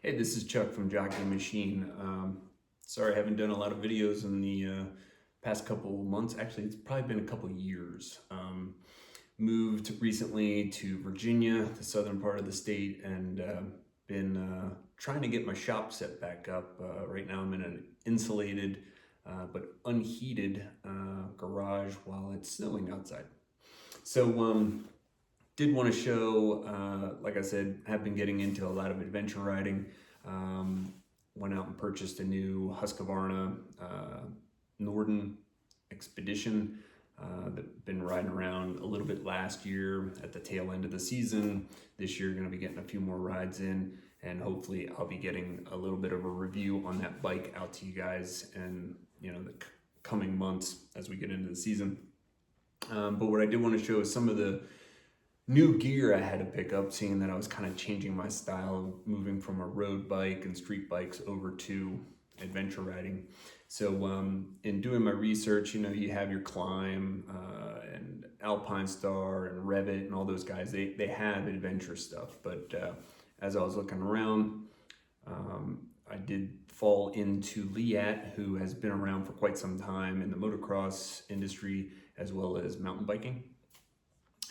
Hey, this is Chuck from Jockey Machine. Sorry I haven't done a lot of videos in the past couple months. Actually, it's probably been a couple years. Moved recently to Virginia, the southern part of the state, and been trying to get my shop set back up. Right now I'm in an insulated but unheated garage while it's snowing outside. So did want to show, like I said, have been getting into a lot of adventure riding. Went out and purchased a new Husqvarna Norden Expedition that been riding around a little bit last year at the tail end of the season. This year going to be getting a few more rides in, and hopefully I'll be getting a little bit of a review on that bike out to you guys in the coming months as we get into the season. But what I did want to show is some of the new gear I had to pick up, seeing that I was kind of changing my style, moving from a road bike and street bikes over to adventure riding. So in doing my research, you have your Climb and Alpine Star and Revit and all those guys, they have adventure stuff. But as I was looking around, I did fall into Leatt, who has been around for quite some time in the motocross industry as well as mountain biking.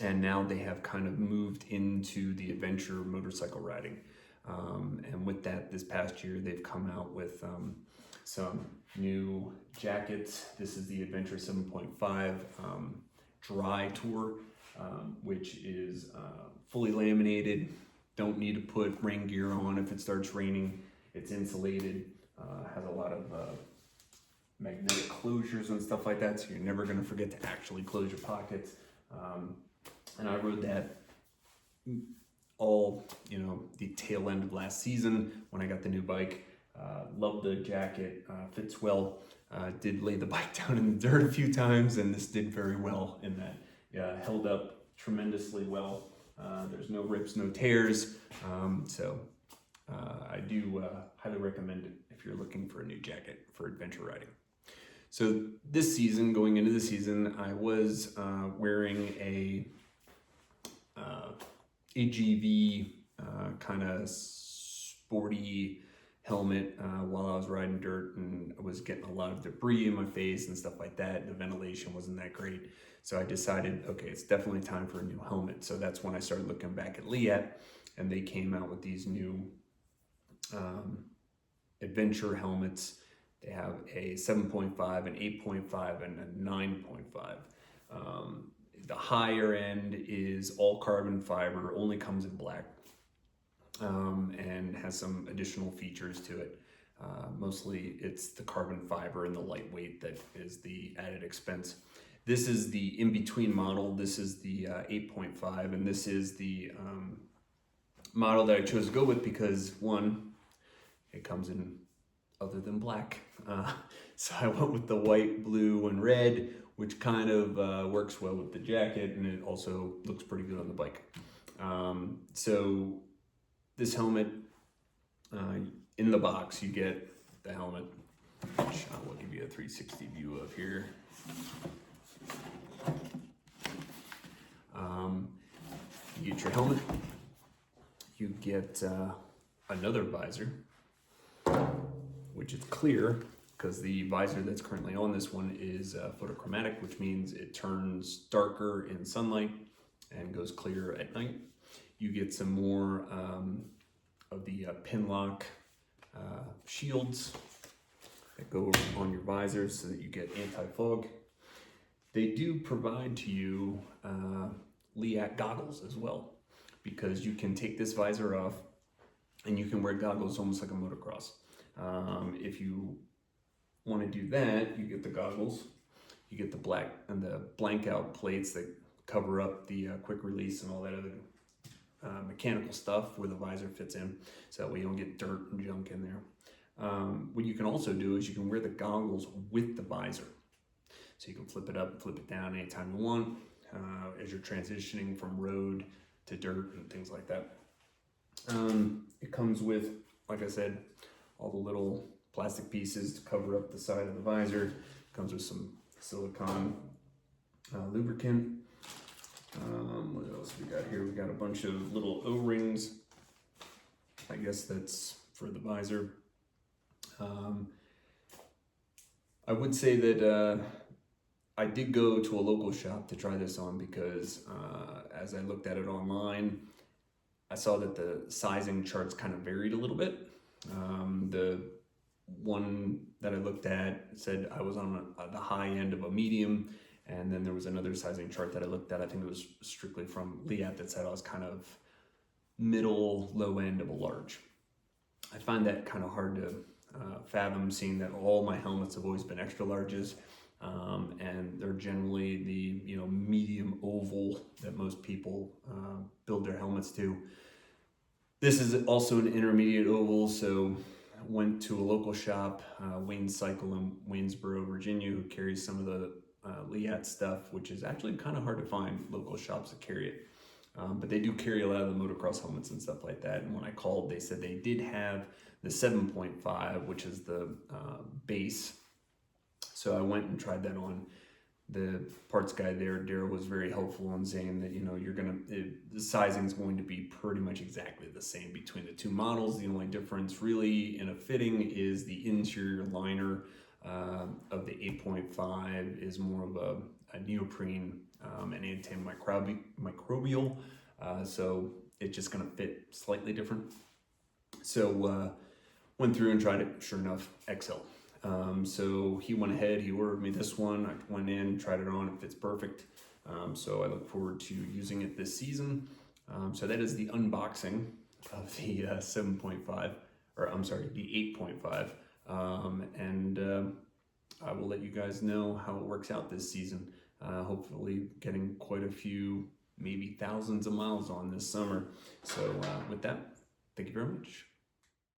And now they have kind of moved into the adventure motorcycle riding. And with that, this past year, they've come out with some new jackets. This is the Adventure 7.5 Dry Tour, which is fully laminated. Don't need to put rain gear on if it starts raining. It's insulated, has a lot of magnetic closures and stuff like that, so you're never gonna forget to actually close your pockets. And I rode that all, the tail end of last season when I got the new bike. Loved the jacket, fits well. Did lay the bike down in the dirt a few times, and this did very well in that. Held up tremendously well. There's no rips, no tears. So I do highly recommend it if you're looking for a new jacket for adventure riding. So this season, going into the season, I was wearing a ADV kind of sporty helmet while I was riding dirt, and I was getting a lot of debris in my face and stuff like that. The ventilation wasn't that great. So I decided, okay, it's definitely time for a new helmet. So that's when I started looking back at Leatt, and they came out with these new adventure helmets. They have a 7.5, an 8.5, and a 9.5. The higher end is all carbon fiber, only comes in black, and has some additional features to it. Mostly it's the carbon fiber and the lightweight that is the added expense. This is the in-between model. This is the 8.5, and this is the model that I chose to go with because, one, it comes in other than black. So I went with the white, blue, and red, which kind of works well with the jacket, and it also looks pretty good on the bike. So this helmet, in the box, you get the helmet, which I will give you a 360 view of here. You get your helmet, you get another visor, which is clear because the visor that's currently on this one is photochromatic, which means it turns darker in sunlight and goes clear at night. You get some more of the pin lock shields that go on your visor so that you get anti-fog. They do provide to you Leatt goggles as well, because you can take this visor off and you can wear goggles almost like a motocross. If you want to do that, you get the goggles, you get the black and the blank out plates that cover up the quick release and all that other mechanical stuff where the visor fits in, so that way you don't get dirt and junk in there. What you can also do is you can wear the goggles with the visor. So you can flip it up, flip it down anytime you want as you're transitioning from road to dirt and things like that. It comes with, like I said, all the little plastic pieces to cover up the side of the visor. It comes with some silicone lubricant. What else we got here? We got a bunch of little O-rings. I guess that's for the visor. I would say that I did go to a local shop to try this on because as I looked at it online, I saw that the sizing charts kind of varied a little bit. The one that I looked at said I was on the high end of a medium, and then there was another sizing chart that I looked at, I think it was strictly from Leatt, that said I was kind of middle, low end of a large. I find that kind of hard to fathom, seeing that all my helmets have always been extra larges, and they're generally the medium oval that most people build their helmets to. This is also an intermediate oval, so I went to a local shop, Wayne's Cycle in Waynesboro, Virginia, who carries some of the Leatt stuff, which is actually kind of hard to find local shops that carry it. But they do carry a lot of the motocross helmets and stuff like that. And when I called, they said they did have the 7.5, which is the base. So I went and tried that on. The parts guy there, Daryl, was very helpful in saying that the sizing is going to be pretty much exactly the same between the two models. The only difference really in a fitting is the interior liner of the 8.5 is more of a neoprene and antimicrobial, so it's just going to fit slightly different. So went through and tried it. Sure enough, XL. So he went ahead, he ordered me this one. I went in, tried it on, it fits perfect. So I look forward to using it this season. So that is the unboxing of the 7.5, or I'm sorry, the 8.5. And I will let you guys know how it works out this season. Hopefully getting quite a few, maybe thousands of miles on this summer. So with that, thank you very much.